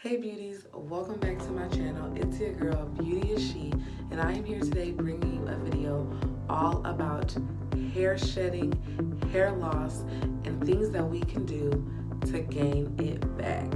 Hey beauties, welcome back to my channel. It's your girl, Beauty is She, and I am here today bringing you a video all about hair shedding, hair loss, and things that we can do to gain it back.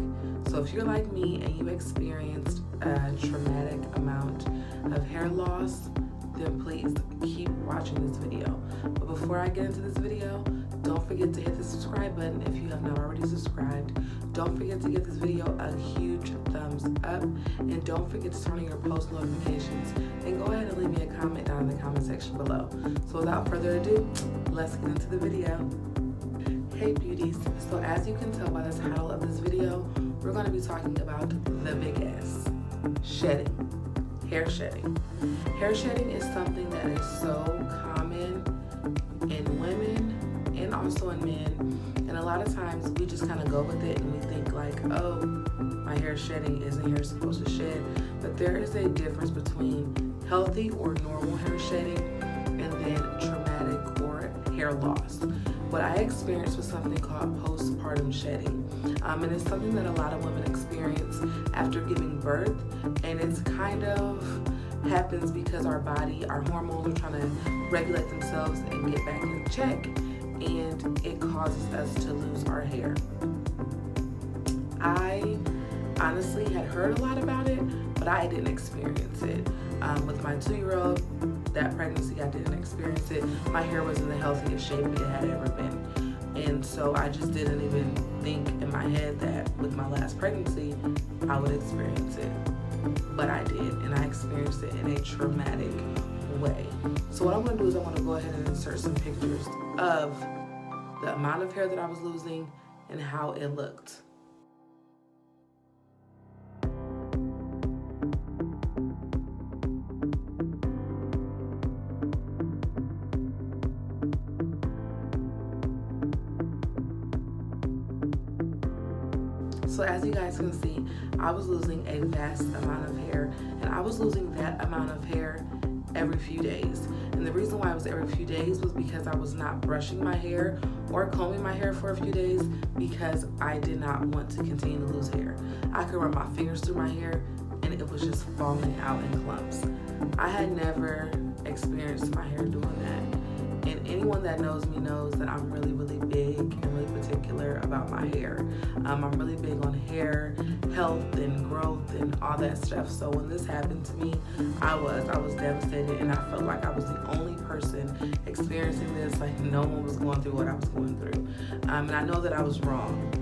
So if you're like me and you experienced a traumatic amount of hair loss, then please keep watching this video. But before I get into this video, don't forget to hit the subscribe button if you have not already subscribed. Don't forget to give this video a huge thumbs up, and don't forget to turn on your post notifications, and go ahead and leave me a comment down in the comment section below. So without further ado, let's get into the video. Hey beauties, so as you can tell by the title of this video, we're going to be talking about the big S, shedding, hair shedding. Hair shedding is something that is so common in women and also in men, and a lot of times we just kind of go with it and we think like, oh, my hair shedding, isn't hair supposed to shed? But there is a difference between healthy or normal hair shedding and then traumatic or hair loss. What I experienced was something called postpartum shedding, and it's something that a lot of women experience after giving birth, and it's kind of happens because our body, our hormones are trying to regulate themselves and get back in check, and it causes us to lose our hair. I honestly had heard a lot about it, but I didn't experience it. With my 2-year-old, that pregnancy, I didn't experience it. My hair was in the healthiest shape it had ever been. And so I just didn't even think in my head that with my last pregnancy, I would experience it. But I did, and I experienced it in a traumatic way. So what I'm gonna do is I wanna go ahead and insert some pictures of the amount of hair that I was losing and how it looked. So as you guys can see, I was losing a vast amount of hair, and I was losing that amount of hair every few days. And the reason why it was every few days was because I was not brushing my hair or combing my hair for a few days, because I did not want to continue to lose hair. I could run my fingers through my hair and it was just falling out in clumps. I had never experienced my hair doing that. And anyone that knows me knows that I'm really, really big and really particular about my hair. I'm really big on hair health and growth and all that stuff. So when this happened to me, I was devastated, and I felt like I was the only person experiencing this. Like no one was going through what I was going through. And I know that I was wrong,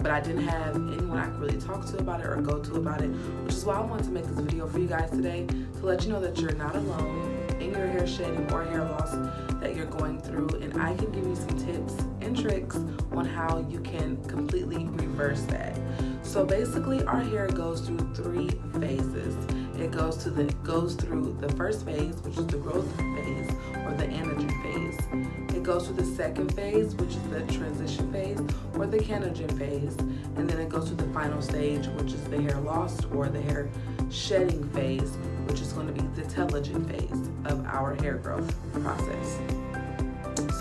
but I didn't have anyone I could really talk to about it or go to about it, which is why I wanted to make this video for you guys today, to let you know that you're not alone in your hair shedding or hair loss that you're going through, and I can give you some tips and tricks on how you can completely reverse that. So basically our hair goes through 3 phases. It goes through the first phase, which is the growth phase or the anagen phase. It goes through the second phase, which is the transition phase or the canogen phase, and then it goes to the final stage, which is the hair loss or the hair shedding phase, which is going to be the telogen phase of our hair growth process.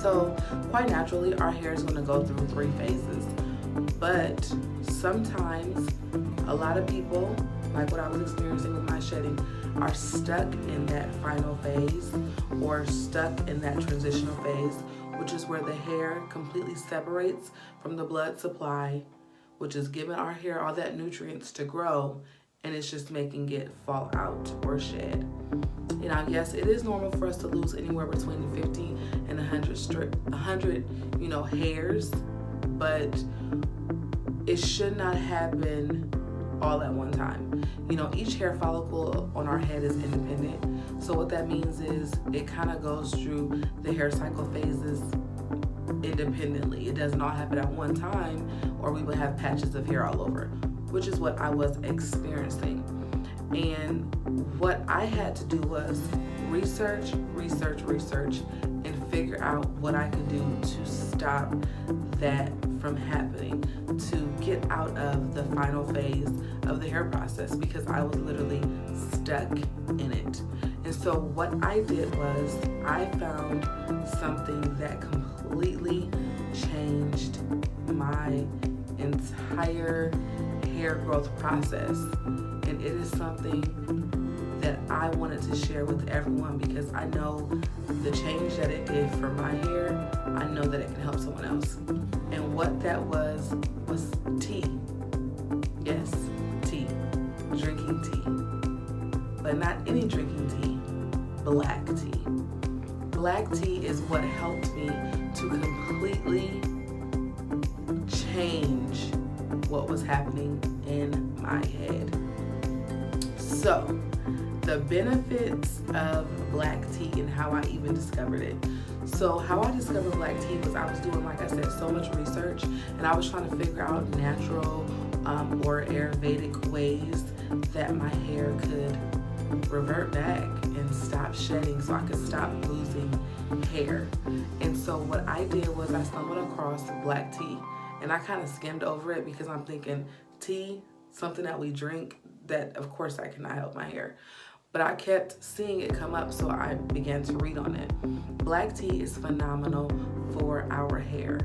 So quite naturally, our hair is going to go through 3 phases, but sometimes a lot of people, like what I was experiencing with my shedding, are stuck in that final phase or stuck in that transitional phase, which is where the hair completely separates from the blood supply, which is giving our hair all that nutrients to grow, and it's just making it fall out or shed. You know, yes, it is normal for us to lose anywhere between 50 and 100 hairs, but it should not happen all at one time. You know, each hair follicle on our head is independent. So what that means is it kind of goes through the hair cycle phases independently. It doesn't all happen at one time, or we would have patches of hair all over, which is what I was experiencing. And what I had to do was research, and figure out what I could do to stop that from happening, to get out of the final phase of the hair process, because I was literally stuck in it. And so what I did was I found something that completely changed my entire hair growth process, and it is something that I wanted to share with everyone because I know the change that it did for my hair. I know that it can help someone else. And what that was tea. Yes, tea. Drinking tea. But not any drinking tea. Black tea. Black tea is what helped me to completely change what was happening in my head. So, the benefits of black tea and how I even discovered it. So how I discovered black tea was I was doing, like I said, so much research, and I was trying to figure out natural or Ayurvedic ways that my hair could revert back and stop shedding so I could stop losing hair. And so what I did was I stumbled across black tea, and I kind of skimmed over it because I'm thinking tea, something that we drink, that of course that cannot help my hair. But I kept seeing it come up, so I began to read on it. Black tea is phenomenal for our hair.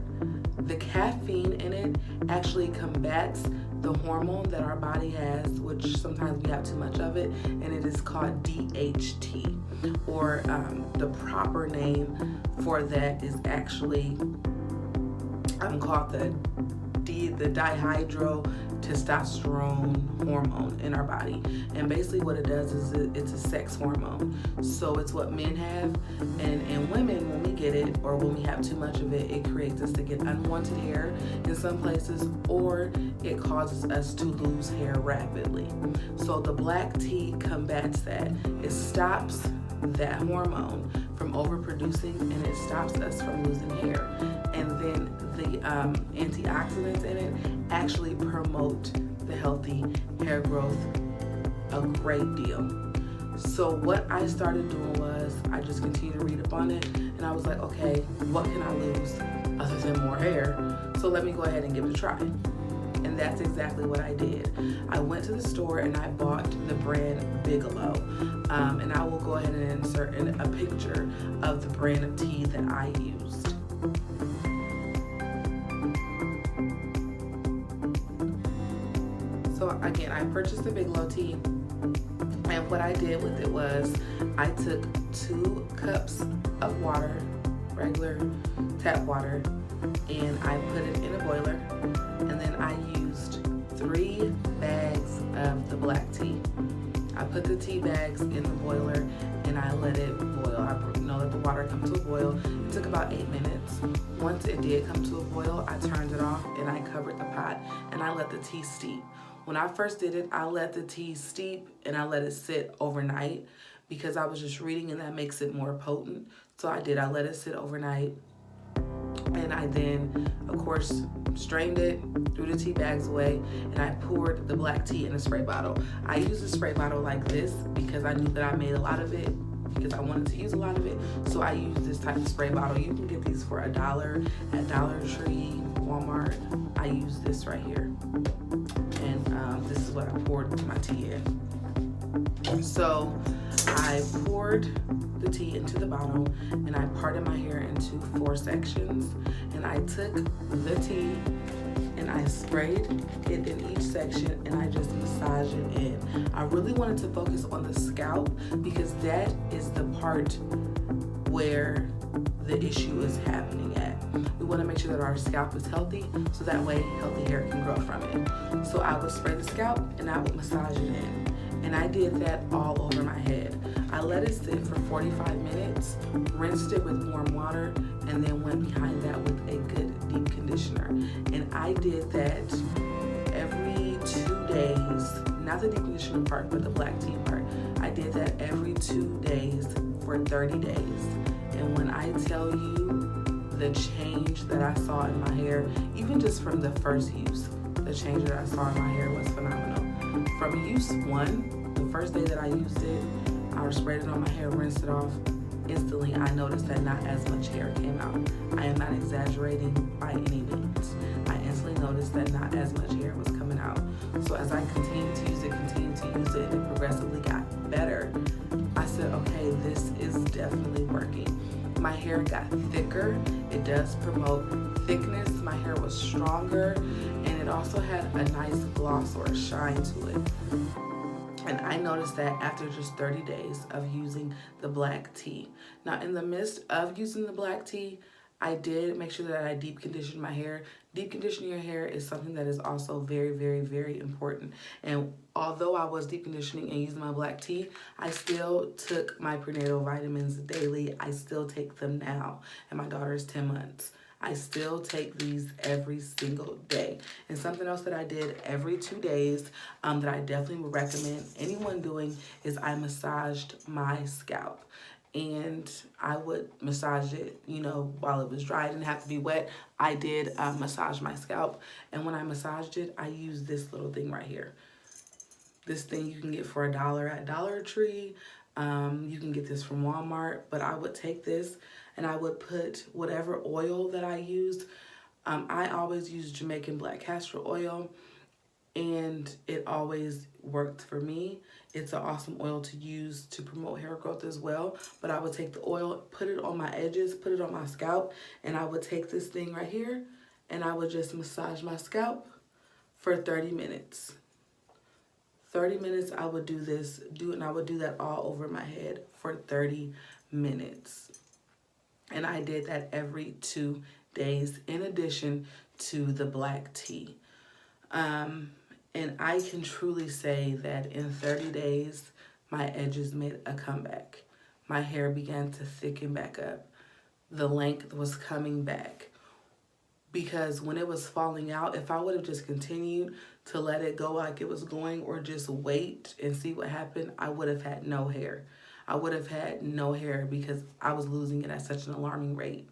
The caffeine in it actually combats the hormone that our body has, which sometimes we have too much of it, and it is called DHT, or the proper name for that is actually called the dihydrotestosterone hormone in our body. And basically what it does is it's a sex hormone. So it's what men have, and women, when we get it or when we have too much of it, it creates us to get unwanted hair in some places, or it causes us to lose hair rapidly. So the black tea combats that. It stops that hormone from overproducing, and it stops us from losing hair. And then the antioxidants in it actually promote the healthy hair growth a great deal. So what I started doing was I just continued to read up on it, and I was like, okay, what can I lose other than more hair? So let me go ahead and give it a try. And that's exactly what I did. I went to the store and I bought the brand Bigelow. And I will go ahead and insert in a picture of the brand of tea that I used. So again, I purchased the Bigelow tea, and what I did with it was I took 2 cups of water, regular tap water, and I put it in a boiler, and then I used 3 bags of the black tea. I put the tea bags in the boiler and I let it boil. I let the water come to a boil. It took about 8 minutes. Once it did come to a boil, I turned it off and I covered the pot and I let the tea steep. When I first did it, I let the tea steep and I let it sit overnight because I was just reading and that makes it more potent. So I let it sit overnight. And I then, of course, strained it, threw the tea bags away, and I poured the black tea in a spray bottle. I used a spray bottle like this because I knew that I made a lot of it, because I wanted to use a lot of it. So I used this type of spray bottle. You can get these for $1 at Dollar Tree, Walmart. I use this right here. And this is what I poured my tea in. So I poured the tea into the bottle and I parted my hair into 4 sections, and I took the tea and I sprayed it in each section and I just massaged it in. I really wanted to focus on the scalp because that is the part where the issue is happening at. We want to make sure that our scalp is healthy so that way healthy hair can grow from it. So I would spray the scalp and I would massage it in. And I did that all over my head. I let it sit for 45 minutes, rinsed it with warm water, and then went behind that with a good deep conditioner. And I did that every 2 days, not the deep conditioner part, but the black tea part. I did that every 2 days for 30 days. And when I tell you the change that I saw in my hair, even just from the first use, the change that I saw in my hair was phenomenal. From use 1, the first day that I used it, I sprayed it on my hair, rinsed it off. Instantly, I noticed that not as much hair came out. I am not exaggerating by any means. I instantly noticed that not as much hair was coming out. So as I continued to use it, and it progressively got better, I said, okay, this is definitely working. My hair got thicker. It does promote thickness, my hair was stronger, and it also had a nice gloss or a shine to it. And I noticed that after just 30 days of using the black tea. Now, in the midst of using the black tea, I did make sure that I deep conditioned my hair. Deep conditioning your hair is something that is also very, very, very important. And although I was deep conditioning and using my black tea, I still took my prenatal vitamins daily. I still take them now, and my daughter is 10 months. I still take these every single day. And something else that I did every 2 days that I definitely would recommend anyone doing is I massaged my scalp. And I would massage it, you know, while it was dry. It didn't have to be wet. I did massage my scalp. And when I massaged it, I used this little thing right here. This thing you can get for $1 at Dollar Tree. You can get this from Walmart. But I would take this and I would put whatever oil that I used. I always use Jamaican black castor oil, and it always worked for me. It's an awesome oil to use to promote hair growth as well. But I would take the oil, put it on my edges, put it on my scalp, and I would take this thing right here and I would just massage my scalp for 30 minutes. 30 minutes I would do this, and I would do that all over my head for 30 minutes. And I did that every 2 days in addition to the black tea. And I can truly say that in 30 days, my edges made a comeback. My hair began to thicken back up. The length was coming back. Because when it was falling out, if I would have just continued to let it go like it was going or just wait and see what happened, I would have had no hair. I would have had no hair because I was losing it at such an alarming rate.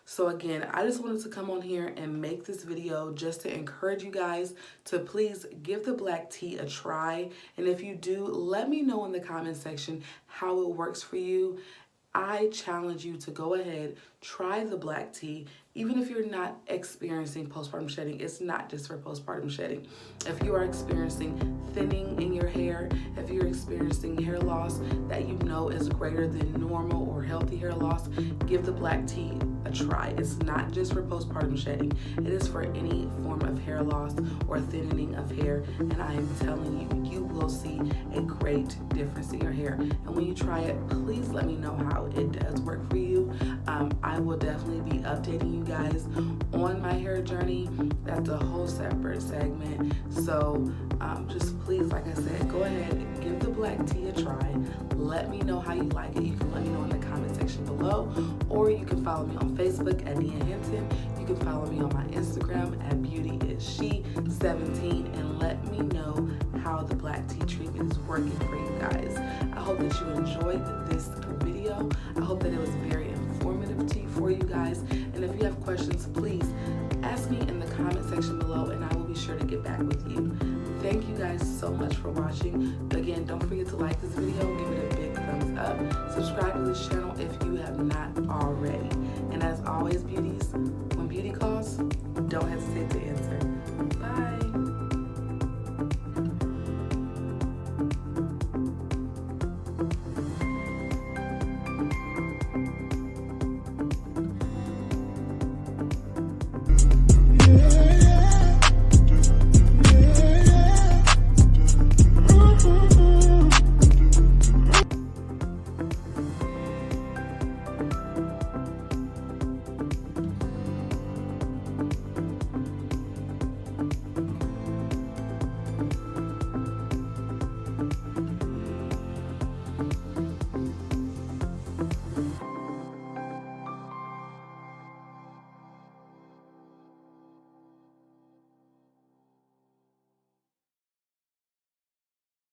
So again, I just wanted to come on here and make this video just to encourage you guys to please give the black tea a try. And if you do, let me know in the comment section how it works for you. I challenge you to go ahead, try the black tea. Even if you're not experiencing postpartum shedding, it's not just for postpartum shedding. If you are experiencing thinning in your hair, if you're experiencing hair loss that you know is greater than normal or healthy hair loss, give the black tea a try. It's not just for postpartum shedding. It is for any form of hair loss or thinning of hair. And I am telling you, you will see a great difference in your hair. And when you try it, please let me know how it does work for you. I will definitely be updating you guys on my hair journey. That's a whole separate segment. So just please, like I said, go ahead and give the black tea a try. Let me know how you like it. You can let me know in the comment section below, or you can follow me on Facebook at Nia Hinton. You can follow me on my Instagram at BeautyIsShe17 and let me know how the black tea treatment is working for you guys. I hope that you enjoyed this video. I hope that it was very informative for you guys. And if you have questions, please ask me in the comment section below and I will be sure to get back with you. Thank you guys so much for watching. Again, don't forget to like this video, give it a big thumbs up, subscribe to this channel if you have not already. And as always, beauties, when beauty calls, don't hesitate to answer. Bye.